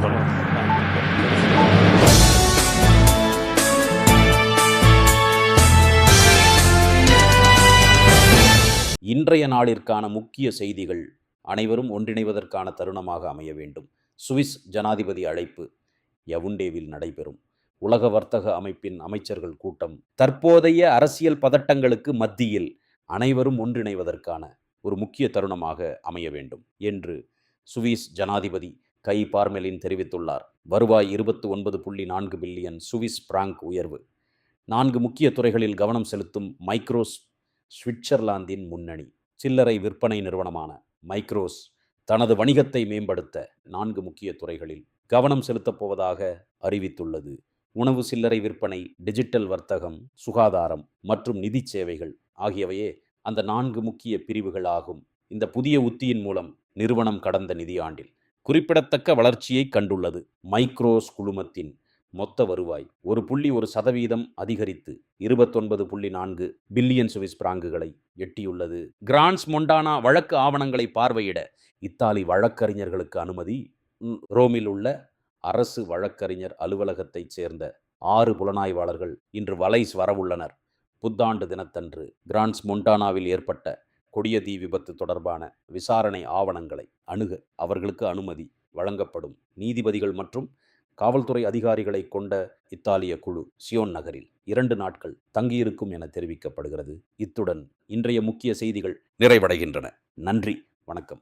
சொல்லலாம். இன்றைய நாளிற்கான முக்கிய செய்திகள். அனைவரும் ஒன்றிணைவதற்கான தருணமாக அமைய வேண்டும். சுவிஸ் ஜனாதிபதி அழைப்பு யவுண்டேவில் நடைபெறும். உலக வர்த்தக அமைப்பின் அமைச்சர்கள் கூட்டம். தற்போதைய அரசியல் பதட்டங்களுக்கு மத்தியில் அனைவரும் ஒன்றிணைவதற்கான ஒரு முக்கிய தருணமாக அமைய வேண்டும் என்று சுவிஸ் ஜனாதிபதி கை பார்மெலின் தெரிவித்துள்ளார். வருவாய் 29.4 பில்லியன் சுவிஸ் பிராங்க் உயர்வு. 4 முக்கிய துறைகளில் கவனம் செலுத்தும் மைக்ரோஸ். சுவிட்சர்லாந்தின் முன்னணி சில்லறை விற்பனை நிறுவனமான மைக்ரோஸ் தனது வணிகத்தை மேம்படுத்த 4 முக்கிய துறைகளில் கவனம் செலுத்தப் போவதாக அறிவித்துள்ளது. உணவு சில்லறை விற்பனை, டிஜிட்டல் வர்த்தகம், சுகாதாரம் மற்றும் நிதி சேவைகள் ஆகியவையே அந்த 4 முக்கிய பிரிவுகள் ஆகும். இந்த புதிய உத்தியின் மூலம் நிறுவனம் கடந்த நிதியாண்டில் குறிப்பிடத்தக்க வளர்ச்சியை கண்டுள்ளது. மைக்ரோஸ் குழுமத்தின் மொத்த வருவாய் 1.1% அதிகரித்து 29.4 பில்லியன் சுவிஸ் பிராங்குகளை எட்டியுள்ளது. கிரான்ஸ் மொண்டானா வழக்கு ஆவணங்களை பார்வையிட இத்தாலி வழக்கறிஞர்களுக்கு அனுமதி. ரோமில் உள்ள அரசு வழக்கறிஞர் அலுவலகத்தைச் சேர்ந்த 6 புலனாய்வாளர்கள் இன்று வலைஸ் வரவுள்ளனர். புத்தாண்டு தினத்தன்று கிரான்ஸ் மொண்டானாவில் ஏற்பட்ட கொடிய தீ விபத்து தொடர்பான விசாரணை ஆவணங்களை அணுக அவர்களுக்கு அனுமதி வழங்கப்படும். நீதிபதிகள் மற்றும் காவல்துறை அதிகாரிகளை கொண்ட இத்தாலிய குழு சியோன் நகரில் 2 நாட்கள் தங்கியிருக்கும் என தெரிவிக்கப்படுகிறது. இத்துடன் இன்றைய முக்கிய செய்திகள் நிறைவடைகின்றன. நன்றி, வணக்கம்.